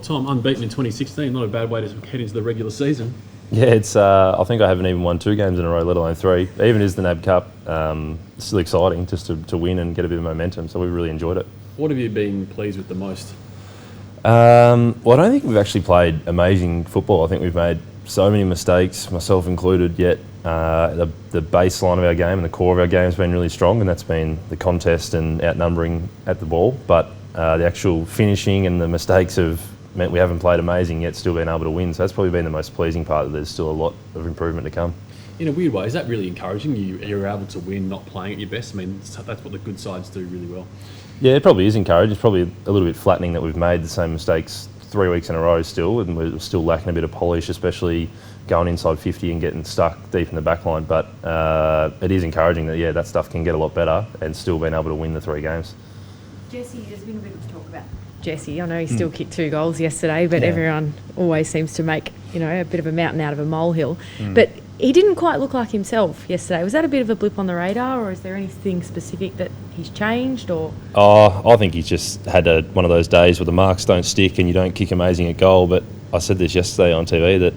time, unbeaten in 2016. Not a bad way to head into the regular season. Yeah, it's. I think I haven't even won 2 games in a row, let alone 3. Even as the NAB Cup, it's still exciting just to win and get a bit of momentum. So we really enjoyed it. What have you been pleased with the most? Well, I don't think we've actually played amazing football. I think we've made so many mistakes, myself included, yet the baseline of our game and the core of our game has been really strong, and that's been the contest and outnumbering at the ball. But the actual finishing and the mistakes have meant we haven't played amazing, yet still been able to win. So that's probably been the most pleasing part, that there's still a lot of improvement to come. In a weird way, is that really encouraging? You're able to win not playing at your best? I mean, that's what the good sides do really well. Yeah, it probably is encouraging. It's probably a little bit flattening that we've made the same mistakes 3 weeks in a row still, and we're still lacking a bit of polish, especially going inside 50 and getting stuck deep in the back line. But it is encouraging that, that stuff can get a lot better and still being able to win the 3 games. Jesse, there's been a bit of talk about Jesse. I know he still kicked 2 goals yesterday, but everyone always seems to make, a bit of a mountain out of a molehill. But he didn't quite look like himself yesterday. Was that a bit of a blip on the radar, or is there anything specific that he's changed? Or I think he's just had one of those days where the marks don't stick and you don't kick amazing at goal. But I said this yesterday on TV, that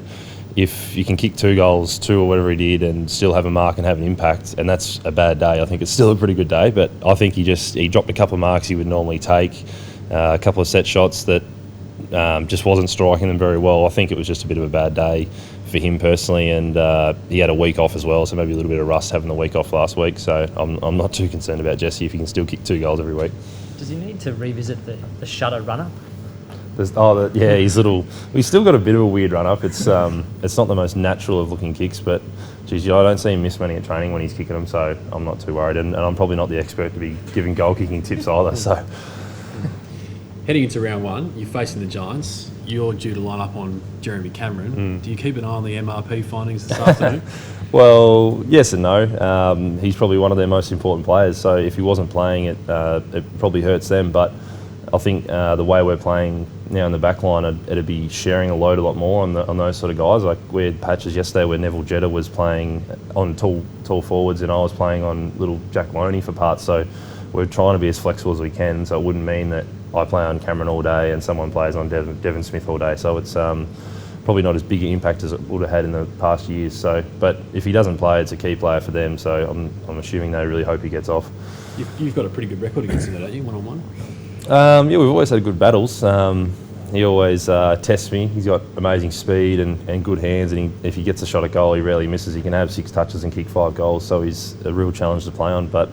if you can kick 2 goals, 2 or whatever he did, and still have a mark and have an impact, and that's a bad day, I think it's still a pretty good day. But I think he dropped a couple of marks he would normally take, a couple of set shots that just wasn't striking them very well. I think it was just a bit of a bad day for him personally, and he had a week off as well, so maybe a little bit of rust having the week off last week. So I'm not too concerned about Jesse if he can still kick 2 goals every week. Does he need to revisit the shutter run-up? He's still got a bit of a weird run-up. It's not the most natural of looking kicks, but geez, I don't see him miss many at training when he's kicking them, so I'm not too worried. And I'm probably not the expert to be giving goal kicking tips either. So heading into round 1, you're facing the Giants. You're due to line up on Jeremy Cameron. Do you keep an eye on the MRP findings this afternoon? Well, yes and no. He's probably one of their most important players, so if he wasn't playing, it probably hurts them. But I think the way we're playing now in the back line, it'd be sharing a load a lot more on those sort of guys. Like we had patches yesterday where Neville Jetta was playing on tall forwards and I was playing on little Jack Loney for parts. So we're trying to be as flexible as we can. So it wouldn't mean that I play on Cameron all day and someone plays on Devon Smith all day. So it's probably not as big an impact as it would have had in the past years. So, but if he doesn't play, it's a key player for them. So I'm assuming they really hope he gets off. You've got a pretty good record against him, don't you, one-on-one? We've always had good battles. He always tests me. He's got amazing speed and good hands, and if he gets a shot at goal, he rarely misses. He can have 6 touches and kick 5 goals, so he's a real challenge to play on. But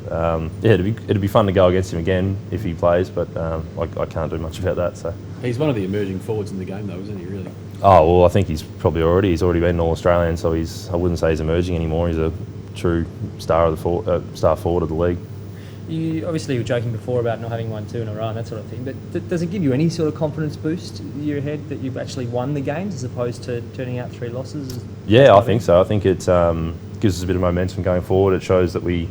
it'd be fun to go against him again if he plays, but I can't do much about that. So he's one of the emerging forwards in the game, though, isn't he? Really? Oh well, I think he's already been an All-Australian, so I wouldn't say he's emerging anymore. He's a true star forward of the league. You obviously were joking before about not having won 2 in a row and that sort of thing, but does it give you any sort of confidence boost in your head that you've actually won the games as opposed to turning out 3 losses? Yeah, I think so. I think it gives us a bit of momentum going forward. It shows that we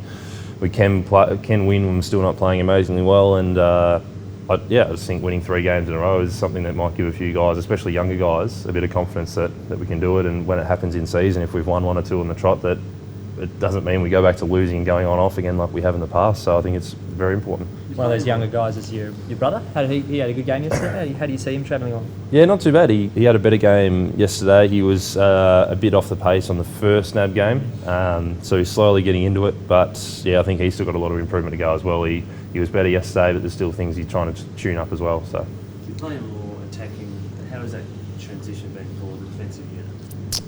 can win when we're still not playing amazingly well, and I just think winning 3 games in a row is something that might give a few guys, especially younger guys, a bit of confidence that we can do it. And when it happens in season, if we've won 1 or 2 on the trot, that it doesn't mean we go back to losing and going on off again like we have in the past. So I think it's very important. One of those younger guys is your brother. He had a good game yesterday. How do you see him travelling on? Yeah, not too bad. He had a better game yesterday. He was a bit off the pace on the first NAB game, so he's slowly getting into it. But yeah, I think he's still got a lot of improvement to go as well. He was better yesterday, but there's still things he's trying to tune up as well. So you're playing more attacking. How has that transition been for the defensive unit?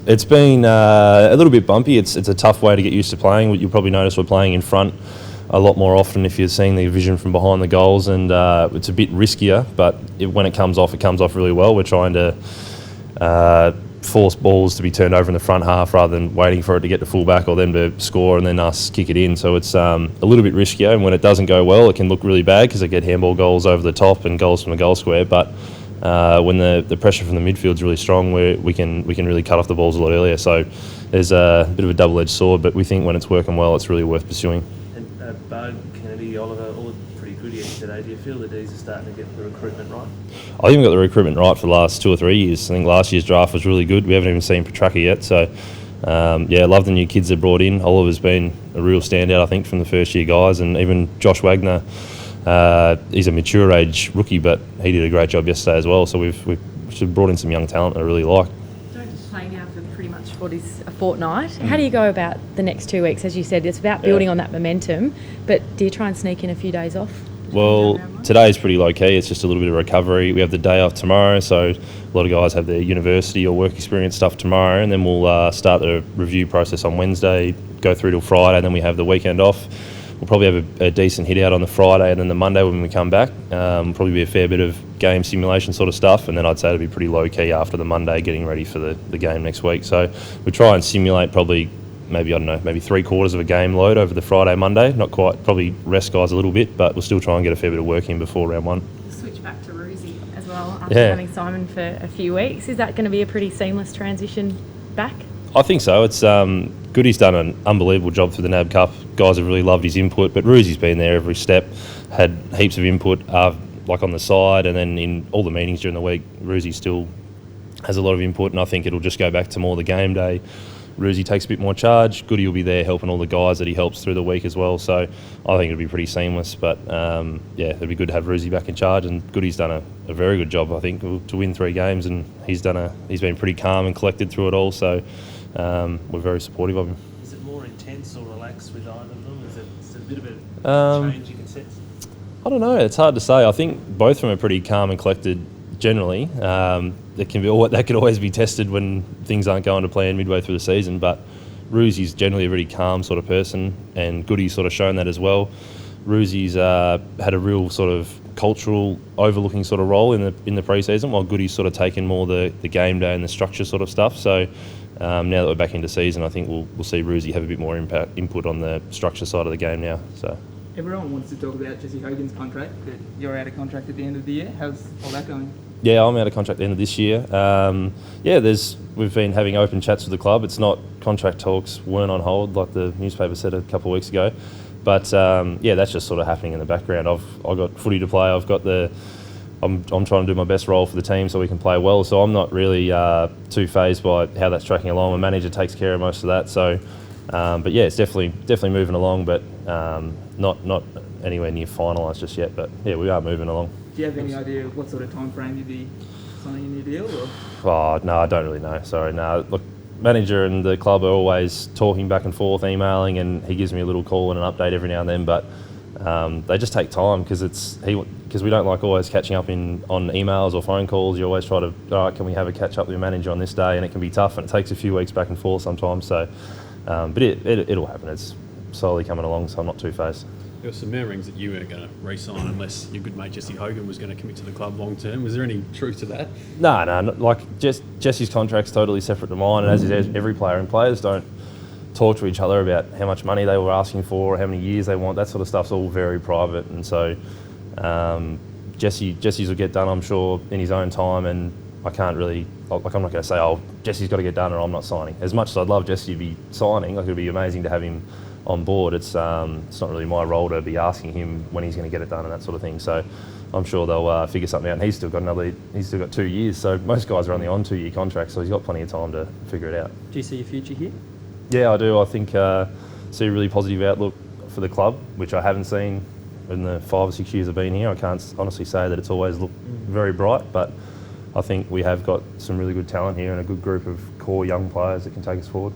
It's been a little bit bumpy. It's a tough way to get used to playing. You'll probably notice we're playing in front a lot more often if you're seeing the vision from behind the goals, and it's a bit riskier, but when it comes off really well. We're trying to force balls to be turned over in the front half rather than waiting for it to get to full back or them to score and then us kick it in. So it's a little bit riskier, and when it doesn't go well, it can look really bad because they get handball goals over the top and goals from the goal square. But when the pressure from the midfield's really strong, we can really cut off the balls a lot earlier. So there's a bit of a double-edged sword, but we think when it's working well, it's really worth pursuing. And Bug, Kennedy, Oliver, all pretty good yesterday. Do you feel the D's are starting to get the recruitment right? I think we got the recruitment right for the last 2 or 3 years. I think last year's draft was really good. We haven't even seen Petrarca yet. So, I love the new kids they brought in. Oliver's been a real standout, I think, from the first-year guys. And even Josh Wagner, he's a mature age rookie, but he did a great job yesterday as well. So we've brought in some young talent that I really like. Don't just play now for pretty much what is a fortnight. How do you go about the next 2 weeks? As you said, it's about building on that momentum, but do you try and sneak in a few days off? Well, today's pretty low key. It's just a little bit of recovery. We have the day off tomorrow, so a lot of guys have their university or work experience stuff tomorrow, and then we'll start the review process on Wednesday, go through till Friday, and then we have the weekend off. We'll probably have a decent hit out on the Friday, and then the Monday when we come back, probably be a fair bit of game simulation sort of stuff, and then I'd say it'll be pretty low key after the Monday, getting ready for the game next week. So we try and simulate probably maybe 3/4 of a game load over the Friday, Monday. Not quite, probably rest guys a little bit, but we'll still try and get a fair bit of work in before round one. Switch back to Roosie as well after having Simon for a few weeks. Is that going to be a pretty seamless transition back? I think so. It's Goody's done an unbelievable job through the NAB Cup. Guys have really loved his input, but Roosie's been there every step, had heaps of input, like on the side, and then in all the meetings during the week, Roosie still has a lot of input, and I think it'll just go back to more the game day. Roosie takes a bit more charge. Goody will be there helping all the guys that he helps through the week as well. So I think it'll be pretty seamless. But it'd be good to have Roosie back in charge. And Goody's done a very good job, I think, to win 3 games. And he's been pretty calm and collected through it all. So we're very supportive of him. Is it more intense or relaxed with either of them? Is it a bit of a change you can sense? I don't know. It's hard to say. I think both of them are pretty calm and collected generally. That could always be tested when things aren't going to plan midway through the season, but Roosie's generally a really calm sort of person, and Goody's sort of shown that as well. Roosie's had a real sort of cultural overlooking sort of role in the pre-season, while Goody's sort of taken more the game day and the structure sort of stuff. So now that we're back into season, I think we'll see Roosie have a bit more input on the structure side of the game now. So everyone wants to talk about Jesse Hogan's contract, but you're out of contract at the end of the year. How's all that going? Yeah, I'm out of contract at the end of this year. We've been having open chats with the club. It's not, contract talks weren't on hold like the newspaper said a couple of weeks ago. But that's just sort of happening in the background. I've got footy to play. I'm trying to do my best role for the team so we can play well. So I'm not really too phased by how that's tracking along. My manager takes care of most of that. So, it's definitely moving along, but not anywhere near finalised just yet. But yeah, we are moving along. Do you have any idea what sort of time frame you'd be signing a new deal? Or? Oh, no, I don't really know. Sorry, no. Look, manager and the club are always talking back and forth, emailing, and he gives me a little call and an update every now and then. But they just take time because we don't like always catching up on emails or phone calls. You always try to, all right, can we have a catch up with your manager on this day? And it can be tough, and it takes a few weeks back and forth sometimes. So, but it'll happen. It's slowly coming along, so I'm not too phased. There were some murmurings that you weren't going to re-sign unless your good mate Jesse Hogan was going to commit to the club long term. Was there any truth to that? No. Jesse's contract's totally separate to mine, and as is every player, and players don't talk to each other about how much money they were asking for, or how many years they want. That sort of stuff's all very private, and so Jesse's will get done, I'm sure, in his own time, and I can't really, I'm not going to say, oh, Jesse's got to get done or I'm not signing. As much as I'd love Jesse to be signing, it'd be amazing to have him on board. It's not really my role to be asking him when he's going to get it done and that sort of thing. So I'm sure they'll figure something out. And he's still got 2 years. So most guys are only on 2-year contracts, so he's got plenty of time to figure it out. Do you see your future here? Yeah, I do. I think see a really positive outlook for the club, which I haven't seen in the 5 or 6 years I've been here. I can't honestly say that it's always looked very bright, but I think we have got some really good talent here and a good group of core young players that can take us forward.